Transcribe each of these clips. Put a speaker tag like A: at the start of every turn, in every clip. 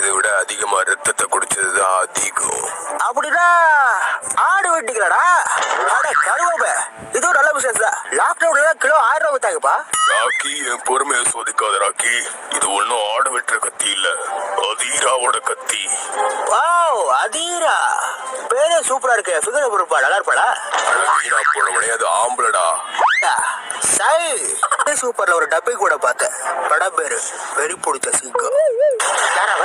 A: குடிச்சதை விட அதிகமா ரத்தத்தை குடிச்சதுதான் அதிகம்.
B: அப்படின்னா ஆடு வெட்டிக்கலடா. கருவப்ப இது ஒரு நல்ல பிசினஸ் தான். லாக்டவுன்ல கிலோ 1000 ரூபாய் வித்தாங்கப்பா.
A: ராக்கி, என் பொறுமையை சோதிக்காத ராக்கி. இது ஒன்னும் ஆடு வெட்டுற கத்தி இல்ல, அதீராவோட கத்தி.
B: வாவ், அதீரா பேரே சூப்பரா இருக்கு. ஃபிகர் பொறுப்பா நல்லா இருப்பாடா.
A: வீணா போனவனே அது ஆம்பளடா.
B: சூப்பர்ல ஒரு டப்பை கூட பார்த்தேன். படம் பேரு வெறி பிடிச்ச சிங்கம். யாராவ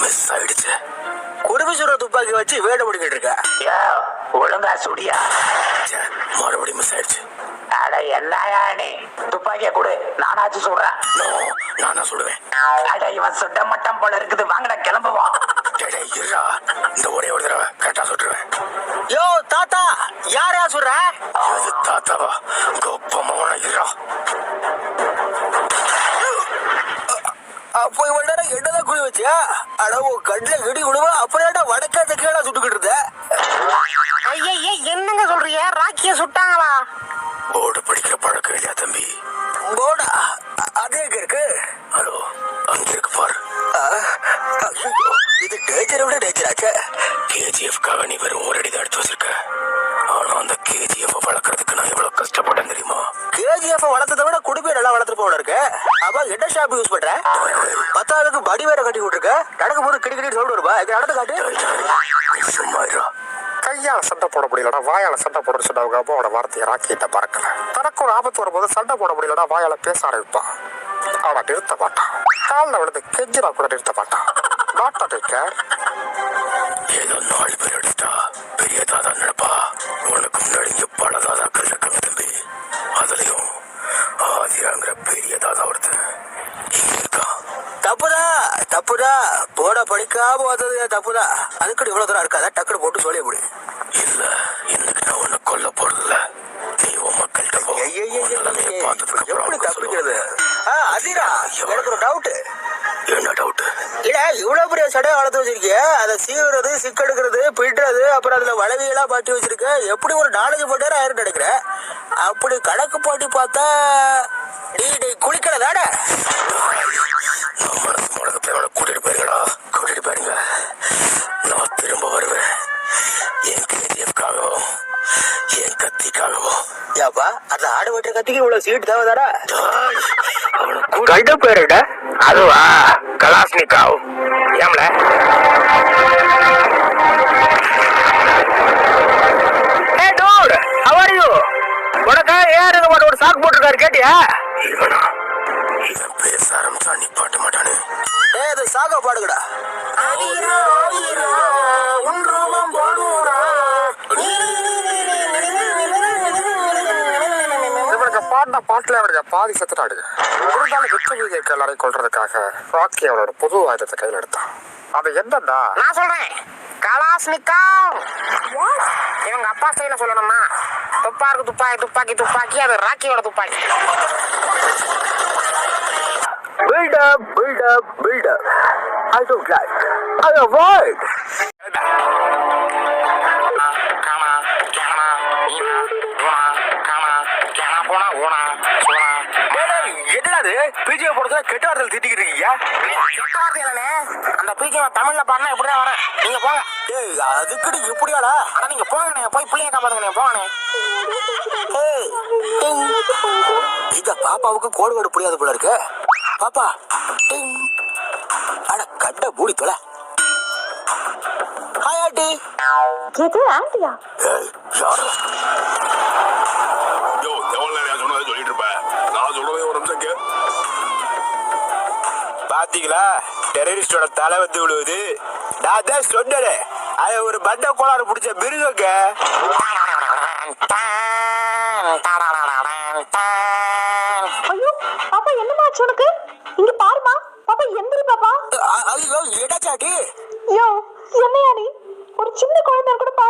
B: மிஸ் ஆயிடுச்சு. குருவி சுடுற துப்பாக்கி வச்சு வேட முடிக்கிட்டு இருக்க.
C: ஒழுங்கா சுடியா.
B: மறுபடியும் மிஸ் ஆயிடுச்சு.
C: அட என்னையா நீ துப்பாக்கிய கொடு, நானாச்சும் சுடுறேன்.
B: நானா சுடுவேன்.
C: அட இவன் சுட்ட மட்டம் போல இருக்குது, வாங்கடா கிளம்புவான்.
B: இந்த ஒரே ஒரு தடவை கரெக்டா சுட்டுருவேன். யோ தாத்தா, யாரா சுடுற? தாத்தாவா? கோப்பமான இருறா. அப்போ இவன் என்னதான் குழி வச்சியா? அடவோ கண்ணுல வெடி விடுவா. அப்புறம் வடக்கா தெக்கா சுட்டுக்கிட்டு இருந்த.
C: ஐயே என்னங்க சொல்றீங்க? ராக்கிய சுட்டாங்களா?
B: போர்டு படிக்கிற பழக்கம் இல்லையா தம்பி? போர்டா அது எங்க இருக்கு? ஹலோ, அங்க இருக்கு பாரு. இது டேஞ்சரை விட டேஞ்சர் ஆச்சு. கேஜிஎஃப்காக நீ வெறும் ஒரு அடி தான் எடுத்து வச்சிருக்க. ஆனா அந்த கேஜிஎஃப் வளர்க்கறதுக்கு நான் எவ்வளவு கஷ்டப்பட்டேன் தெரியுமா? கேஜிஎஃப் வளர்த்ததை விட குடும்பம் நல்லா வளர்த்துட்டு போல இருக்கு. அப்ப என்ன ஷாப் யூஸ் பண்ற? 10,000க்கு படி வேற கட்டி விட்டுருக்க. நடக்கும் போது கிடி சொல்லிட்டு வருவா. நடந்து காட்டு. சும்மா இருடா.
D: கையால சண்டை போட முடியலடா, வாயால சண்டை போட சொன்ன அவங்க அப்பாவோட வார்த்தையை ராக்கிட்ட பறக்கல. தனக்கு ஒரு ஆபத்து வரும்போது சண்டை போட முடியலடா, வாயால பேச ஆரம்பிப்பான். அவனை நிறுத்த மாட்டான். காலில் விழுந்து கெஞ்சிரா கூட நிறுத்த மாட்டான். டாக்டர் டேக்கர்
B: ஏதோ 4 பேர் எடுத்தா பெரிய தாதா நினைப்பா. உனக்கு முன்னாடி இங்க பல தாதாக்கள் இருக்காங்க தம்பி. அதுலயும் ஆதிராங்கிற பெரிய தாதா ஒருத்தன் இருக்கான். தப்புதா போட படிக்காம வந்தது தப்புதா. அதுக்கு இவ்வளவு தூரம் இருக்காதா? டக்குனு போட்டு சொல்லிய முடியும். இல்ல, இன்னைக்கு நான் உன்னை கொல்ல போறதில்ல. நீ உன் மக்கள்கிட்ட போ. எப்படி தப்பிக்கிறது? அதிரா, எனக்கு ஒரு டவுட். என்ன டவுட்? இல்ல, இவ்வளவு பெரிய சடையை வளர்த்து வச்சிருக்கிய, அதை சீவுறது, சிக்கெடுக்கிறது, பிடுறது, அப்புறம் அதுல வளவியெல்லாம் பாட்டி வச்சிருக்க. எப்படி ஒரு 4 போட்டாரு ஆயிரம் எடுக்கிற? அப்படி கணக்கு போட்டி பார்த்தா நீ குளிக்கல தானே? கூட்டிட்டு போயிருங்கடா, கூட்டிட்டு போயிருங்க. நான் திரும்ப வருவேன். என் கேஜிஎஃப்காகவும் என் கத்திக்காகவும். ஏப்பா, அந்த ஆடு வெட்டுற கத்திக்கு இவ்வளவு சீட் தேவைதாடா?
D: கண்ட பேருட அதுவா கலாஸ்னிக்காவ். ஏம்ல ஒரு சாக்கு போட்டிருக்காரு, கேட்டியா?
B: இவன் பேச ஆரம்பிச்சா நீ பாட்ட மாட்டானு. அது சாக பாடுகடா.
D: பாட்டுல அவருடைய பாதி செத்துட்டாடுங்க. இருந்தாலும் விச்சவீக எல்லாரை கொள்றதுக்காக ராக்கி அவரோட புது ஆயுதத்தை கையில் எடுத்தான். அது என்னடா?
C: நான் சொல்றேன், கலாஸ்னிக்காவ். இவங்க அப்பா ஸ்டைல சொல்லணுமா? துப்பாக்கு துப்பாக்கி துப்பாக்கி, அது ராக்கியோட துப்பாக்கி.
B: Build up. I don't like. I avoid. என்னது பிஜே போடுறதுல கெட்ட வார்த்தையில் திட்டிக்கிட்டு இருக்கீங்க?
C: கெட்ட வார்த்தை இல்லனே, அந்த பிஜே தமிழ்ல பாடினா இப்படிதான் வரேன். நீங்க போங்க.
B: அதுக்கு நீ இப்படியாடா?
C: ஆனா நீங்க போங்க, போய் பிள்ளைங்க காப்பாத்துங்க, போங்க.
B: இந்த பாப்பாவுக்கு கோடு வேடு புரியாது போல இருக்கு. பாப்பா, அட கண்ட மூடி தொலை. Hi aunty.
E: இது ஆண்டியா?
B: யாரு?
A: யோ, எவ்வளவு நேரம் சொன்னதை சொல்லிட்டு இருப்ப? நான் சொல்றதே ஒரு நிமிஷம் கே.
B: பாத்தீங்களா, டெரரிஸ்டோட தலை வந்து விழுவுது. நான் தான் சொன்னேன், அது ஒரு பண்ட கோளாறு பிடிச்ச மிருகங்க.
E: ஐயோ பாப்பா, என்னமாச்சு உனக்கு? இங்க பாருமா பாப்பா, எந்திரி பாப்பா.
B: ஐயோ, எடாச்சாட்டி.
E: யோ, என்னையா நீ? ஒரு சின்ன குழந்தை கூட